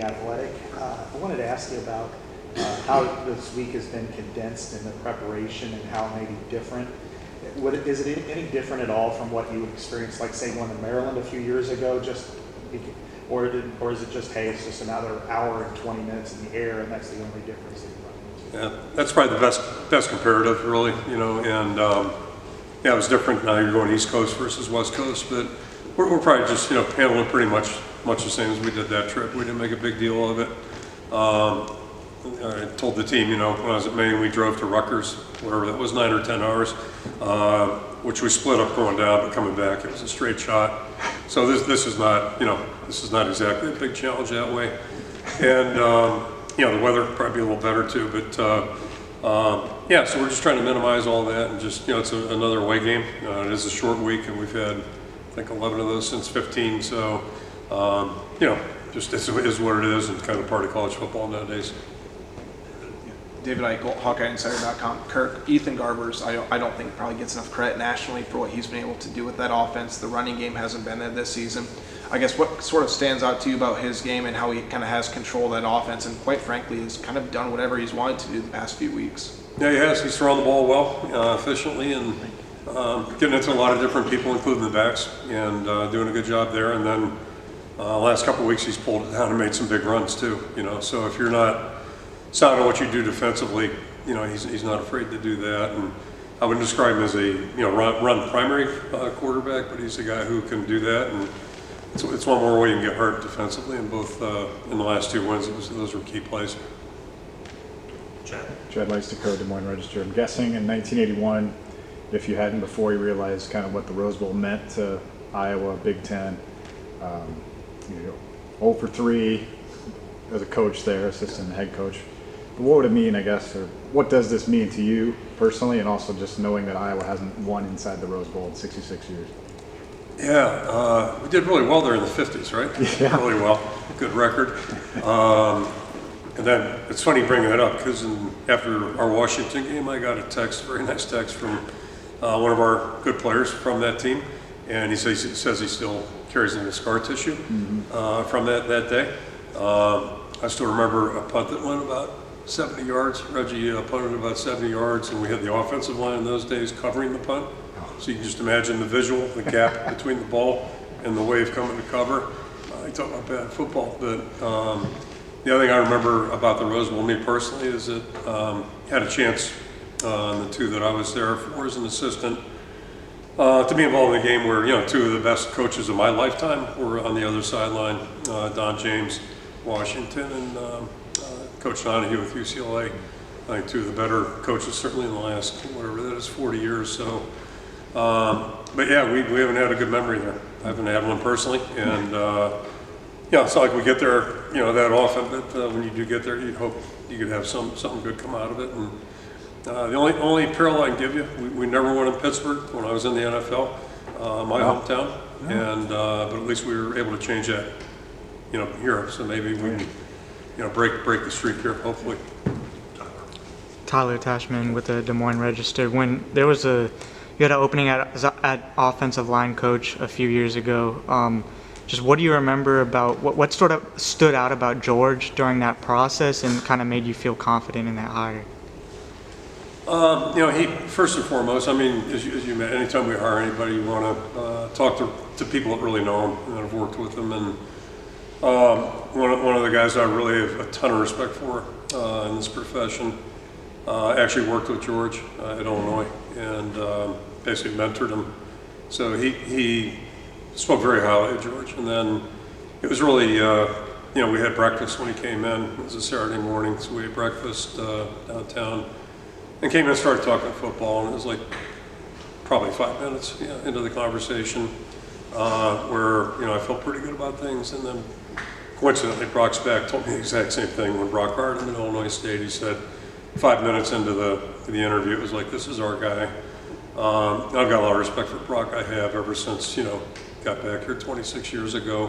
Athletic. I wanted to ask you about how this week has been condensed in the preparation and how it may be different. Is it any different at all from what you experienced, like say going to Maryland a few years ago, or is it just, hey, it's just another hour and 20 minutes in the air and that's the only difference that you run into? Yeah, that's probably the best comparative, really, and yeah, it was different. Now you're going East Coast versus West Coast, but we're probably just, handling pretty much the same as we did that trip. We didn't make a big deal of it. I told the team, when I was at Maine, we drove to Rutgers, whatever that was, 9 or 10 hours, which we split up going down, but coming back, it was a straight shot. So this is not, this is not exactly a big challenge that way. And, the weather probably be a little better too, but yeah, so we're just trying to minimize all that and just, it's another away game. It is a short week and we've had, I think, 11 of those since 15. So, just it is what it is and kind of part of college football nowadays. David Eichel, HawkeyeInsider.com. Kirk, Ethan Garbers, I don't think probably gets enough credit nationally for what he's been able to do with that offense. The running game hasn't been there this season. I guess what sort of stands out to you about his game and how he kind of has control of that offense and quite frankly has kind of done whatever he's wanted to do the past few weeks? Yeah, he has. He's thrown the ball well, efficiently, and getting it to a lot of different people, including the backs, and doing a good job there. And then last couple of weeks he's pulled it down and made some big runs too. So if you're not sound on what you do defensively, he's not afraid to do that. And I wouldn't describe him as a run primary quarterback, but he's a guy who can do that. And it's one more way you can get hurt defensively. And both in the last 2 wins, those were key plays. Chad Leistikow, Des Moines Register. I'm guessing in 1981, if you hadn't before, you realized kind of what the Rose Bowl meant to Iowa, Big Ten. 0 for 3 as a coach there, assistant head coach. But what would it mean, I guess, or what does this mean to you personally, and also just knowing that Iowa hasn't won inside the Rose Bowl in 66 years? Yeah, we did really well there in the 50s, right? Yeah. Really well. Good record. And then it's funny bringing that up because after our Washington game, I got a very nice text from one of our good players from that team, and he says he still carries in the scar tissue from that day. I still remember a punt that went about 70 yards. Reggie punted about 70 yards, and we had the offensive line in those days covering the punt. So you can just imagine the visual, the gap between the ball and the wave coming to cover. You talk about bad football, but the other thing I remember about the Rose Bowl, me personally, is that had a chance in the 2 that I was there for as an assistant to be involved in a game where 2 of the best coaches of my lifetime were on the other sideline. Don James, Washington, and Coach Donahue with UCLA. I think 2 of the better coaches, certainly in the last, whatever that is, 40 years. So, but yeah, we haven't had a good memory there. I haven't had one personally, and it's not like we get there, that often. But when you do get there, you'd hope you could have something good come out of it. And the only parallel I can give you, we never won in Pittsburgh when I was in the NFL, my hometown, and but at least we were able to change that, here. So maybe we can, break the streak here, hopefully. Tyler Tashman with the Des Moines Register. When there was you had an opening at offensive line coach a few years ago. Just what do you remember about what sort of stood out about George during that process and kind of made you feel confident in that hire? He first and foremost, as you met, anytime we hire anybody, you want to talk to people that really know them and that have worked with them. And one of the guys I really have a ton of respect for in this profession actually worked with George at Illinois and basically mentored him. So he spoke very highly of George. And then it was really, we had breakfast when he came in. It was a Saturday morning, so we had breakfast downtown. And came in and started talking football, and it was like probably 5 minutes into the conversation where I felt pretty good about things. And then coincidentally, Brock Speck told me the exact same thing when Brock hired him at Illinois State. He said 5 minutes into the interview, it was like, this is our guy. I've got a lot of respect for Brock. I have ever since got back here 26 years ago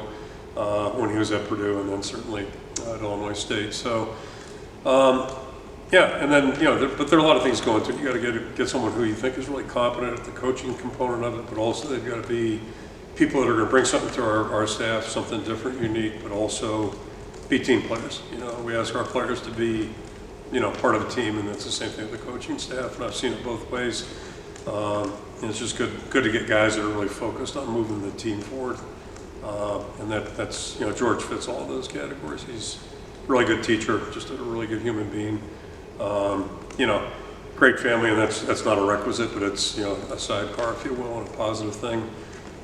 when he was at Purdue, and then certainly at Illinois State. So. And then, but there are a lot of things going to it. You got to get someone who you think is really competent at the coaching component of it, but also they've got to be people that are going to bring something to our staff, something different, unique, but also be team players. You know, we ask our players to be, you know, part of a team, and that's the same thing with the coaching staff. And I've seen it both ways. And it's just good to get guys that are really focused on moving the team forward. And that's, you know, George fits all of those categories. He's a really good teacher, just a really good human being. You know, great family, and that's not a requisite, but it's, you know, a sidecar, if you will, and a positive thing.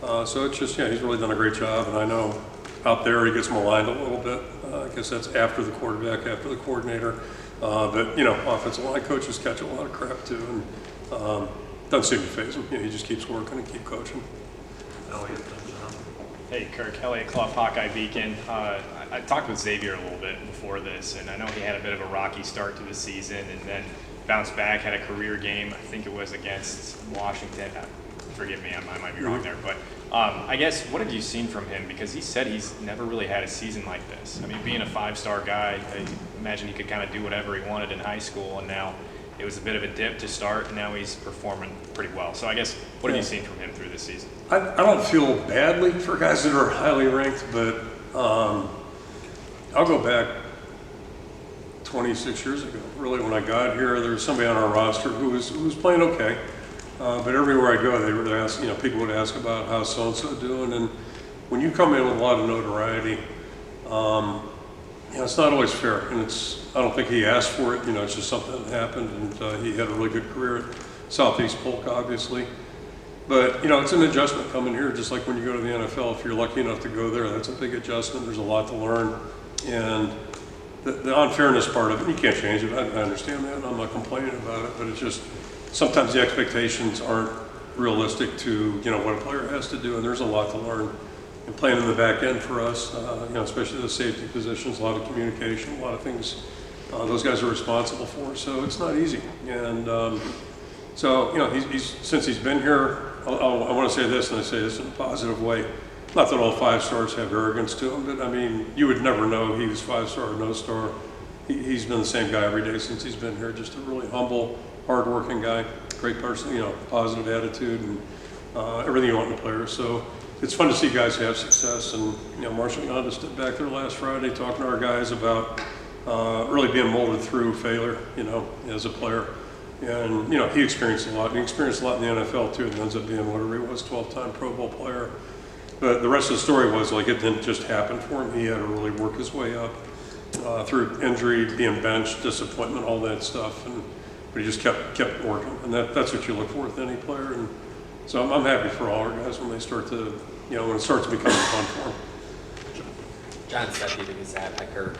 So it's just, yeah, he's really done a great job, and I know out there he gets maligned a little bit. I guess that's after the quarterback, after the coordinator. But, you know, offensive line coaches catch a lot of crap too, and doesn't seem to faze him. You know, he just keeps working and keep coaching. Hey, Kirk, Elliot Clough, Hawkeye Beacon. I talked with Xavier a little bit before this, and I know he had a bit of a rocky start to the season and then bounced back, had a career game. I think it was against Washington. Forgive me, I might be wrong there. But I guess, what have you seen from him? Because he said he's never really had a season like this. I mean, being a five-star guy, I imagine he could kind of do whatever he wanted in high school, and now it was a bit of a dip to start, and now he's performing pretty well. So I guess, what have you seen from him through this season? I don't feel badly for guys that are highly ranked, but I'll go back 26 years ago. Really, when I got here, there was somebody on our roster who was playing okay. But everywhere I go, they would ask, you know, people would ask about how so-and-so doing. And when you come in with a lot of notoriety, you know, it's not always fair. And I don't think he asked for it. You know, it's just something that happened. And he had a really good career at Southeast Polk, obviously. But, you know, it's an adjustment coming here, just like when you go to the NFL. If you're lucky enough to go there, that's a big adjustment. There's a lot to learn. And the unfairness part of it, you can't change it. I understand that, and I'm not complaining about it. But it's just, sometimes the expectations aren't realistic to, you know, what a player has to do. And there's a lot to learn. And playing in the back end for us, you know, especially the safety positions, a lot of communication, a lot of things those guys are responsible for. So it's not easy. And so, you know, since he's been here, I want to say this, and I say this in a positive way. Not that all five-stars have arrogance to him, but I mean, you would never know he was five-star or no-star. He's been the same guy every day since he's been here. Just a really humble, hard-working guy, great person, you know, positive attitude, and everything you want in a player. So it's fun to see guys have success. And, you know, Marshall Yonda stood back there last Friday talking to our guys about really being molded through failure, you know, as a player. And, you know, he experienced a lot. He experienced a lot in the NFL, too, and ends up being whatever he was, 12-time Pro Bowl player. But the rest of the story was, like, it didn't just happen for him. He had to really work his way up through injury, being benched, disappointment, all that stuff. But he just kept working. And that's what you look for with any player. And so I'm happy for all our guys when they start to, you know, when it starts becoming fun for them. John Stephanie, the Gazette. Hi, Kirk.